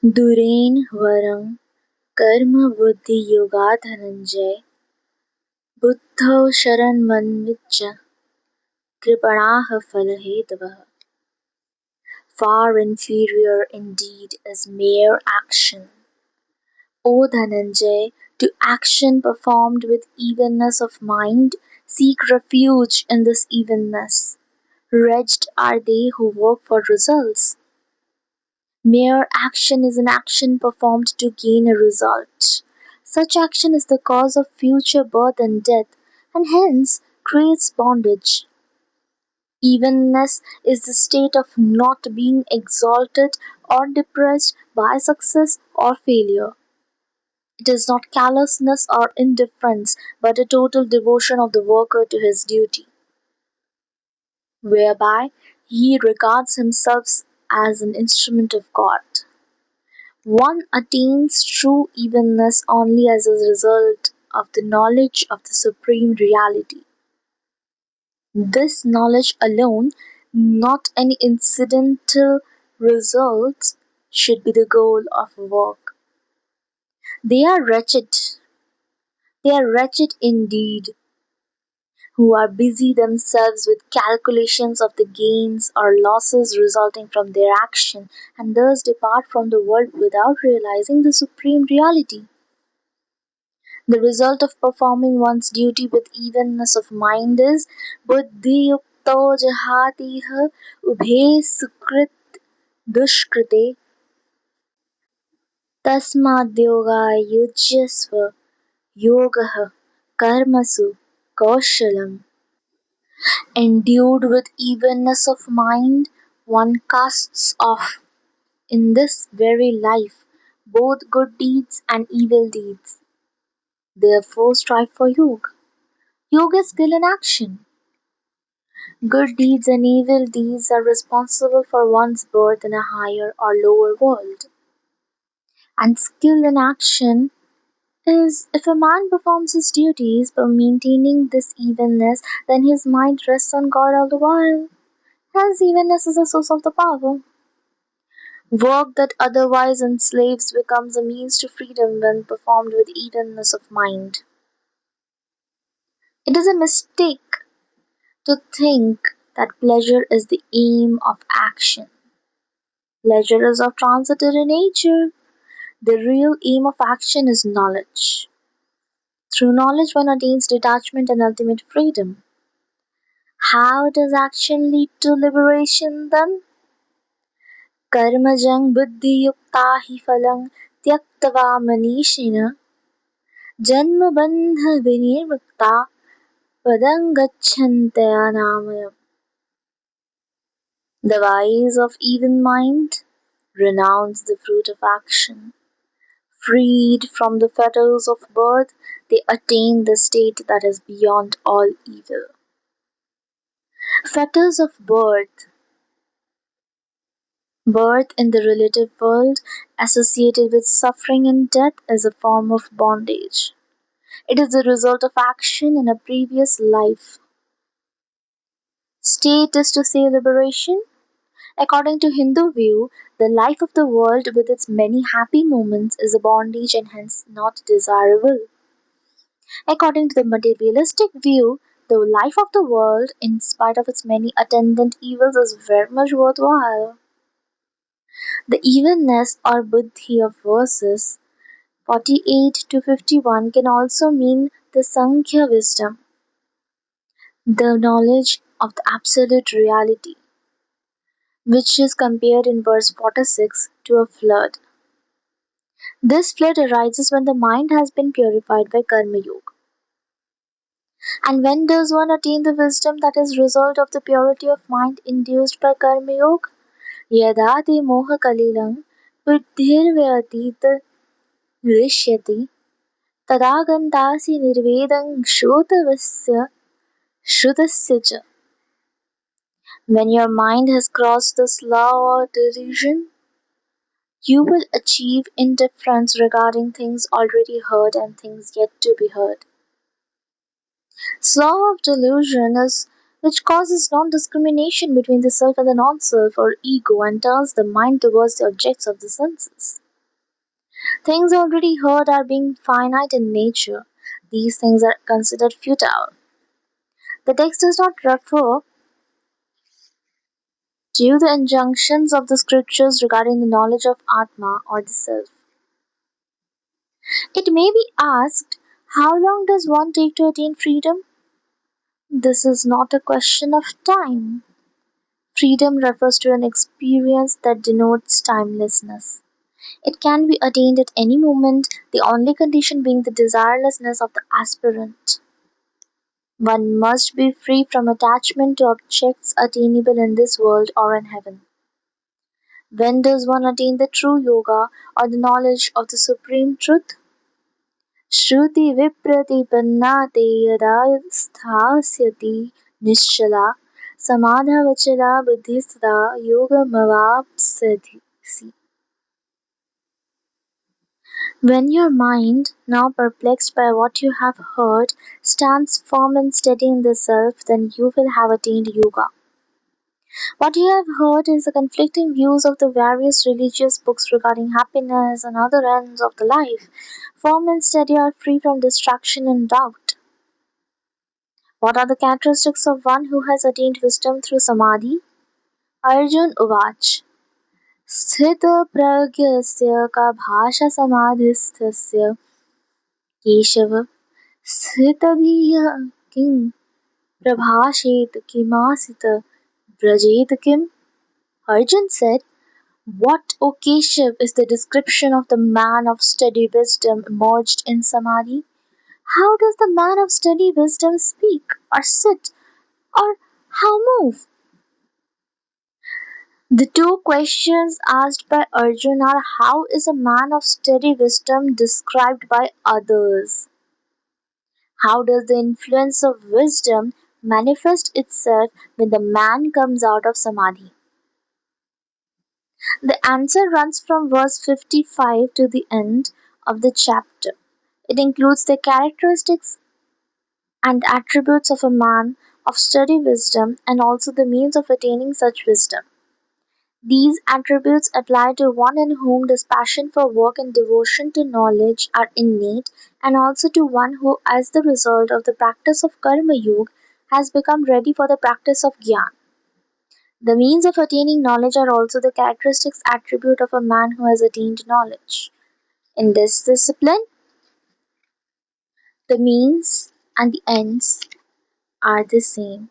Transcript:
दुरेन वरं कर्मबुद्धियोगात् धनञ्जय बुद्धौ शरणमन्विच्य कृपणाः फलहेतवः. Far inferior indeed is mere action, O Dhananjay, to action performed with evenness of mind. Seek refuge in this evenness. Wretched are they who work for results. Mere action is an action performed to gain a result. Such action is the cause of future birth and death, and hence creates bondage. Evenness is the state of not being exalted or depressed by success or failure. It is not callousness or indifference, but a total devotion of the worker to his duty, whereby he regards himself as an instrument of God. One attains true evenness only as a result of the knowledge of the Supreme Reality. This knowledge alone, not any incidental results, should be the goal of work. They are wretched, they are wretched indeed, who are busy themselves with calculations of the gains or losses resulting from their action, and thus depart from the world without realizing the Supreme Reality. The result of performing one's duty with evenness of mind is buddhiyukto jahatiha ubhe sukrit dushkrite tasmadyoga yujyasva yogah karmasu kaushalam. Endued with evenness of mind, one casts off in this very life both good deeds and evil deeds. Therefore strive for yoga. Yoga is skill in action. Good deeds and evil deeds are responsible for one's birth in a higher or lower world. And skill in action is if a man performs his duties by maintaining this evenness, then his mind rests on God all the while. Hence, evenness is the source of the power. Work that otherwise enslaves becomes a means to freedom when performed with evenness of mind. It is a mistake to think that pleasure is the aim of action. Pleasure is of transitory nature. The real aim of action is knowledge. Through knowledge, one attains detachment and ultimate freedom. How does action lead to liberation then? Karmajang buddhiyukta hi phalang tyaktva manishina janmabandha vinirmukta padang gacchantaya namayam. The wise of even mind renounce the fruit of action. Freed from the fetters of birth, they attain the state that is beyond all evil. Fetters of birth. Birth in the relative world, associated with suffering and death, is a form of bondage. It is the result of action in a previous life. State is to say liberation. According to Hindu view, the life of the world with its many happy moments is a bondage and hence not desirable. According to the materialistic view, the life of the world, in spite of its many attendant evils, is very much worthwhile. The evenness or buddhi of verses 48 to 51 can also mean the Sankhya wisdom, the knowledge of the absolute reality, which is compared in verse 46 to a flood. This flood arises when the mind has been purified by Karma Yoga. And when does one attain the wisdom that is result of the purity of mind induced by Karma Yoga? Yada te moha kalilang buddhirvyatit rishyati tada gandasi nirvedang shrutavasya shrutasya cha. When your mind has crossed the slough or derision, you will achieve indifference regarding things already heard and things yet to be heard. Slough of delusion is which causes non-discrimination between the self and the non-self or ego and turns the mind towards the objects of the senses. Things already heard are being finite in nature. These things are considered futile. The text does not refer to the injunctions of the scriptures regarding the knowledge of Atma or the self. It may be asked, how long does one take to attain freedom? This is not a question of time. Freedom refers to an experience that denotes timelessness. It can be attained at any moment, the only condition being the desirelessness of the aspirant. One must be free from attachment to objects attainable in this world or in heaven. When does one attain the true yoga or the knowledge of the supreme truth? श्रुति विप्रतिपन्ना ते यदा स्थास्यति निश्चला समाधावचला बुद्धिस्तदा योगमवाप्स्यसि. When your mind, now perplexed by what you have heard, stands firm and steady in the self, then you will have attained yoga. What you have heard is the conflicting views of the various religious books regarding happiness and other ends of the life. Firm and steady are free from distraction and doubt. What are the characteristics of one who has attained wisdom through samadhi? Arjun Uvach. स्थितप्रज्ञस्य का भाषा समाधिस्थस्य केशव स्थितधियः किं प्रभाषेत किमासित व्रजेत किम. Arjun said, what, O Keshav, is the description of the man of steady wisdom immersed in samadhi? How does the man of steady wisdom speak, or sit, or how move? The two questions asked by Arjun are, how is a man of steady wisdom described by others? How does the influence of wisdom manifest itself when the man comes out of samadhi? The answer runs from verse 55 to the end of the chapter. It includes the characteristics and attributes of a man of steady wisdom and also the means of attaining such wisdom. These attributes apply to one in whom this passion for work and devotion to knowledge are innate, and also to one who, as the result of the practice of Karma Yoga, has become ready for the practice of Gyan. The means of attaining knowledge are also the characteristics attribute of a man who has attained knowledge. In this discipline, the means and the ends are the same.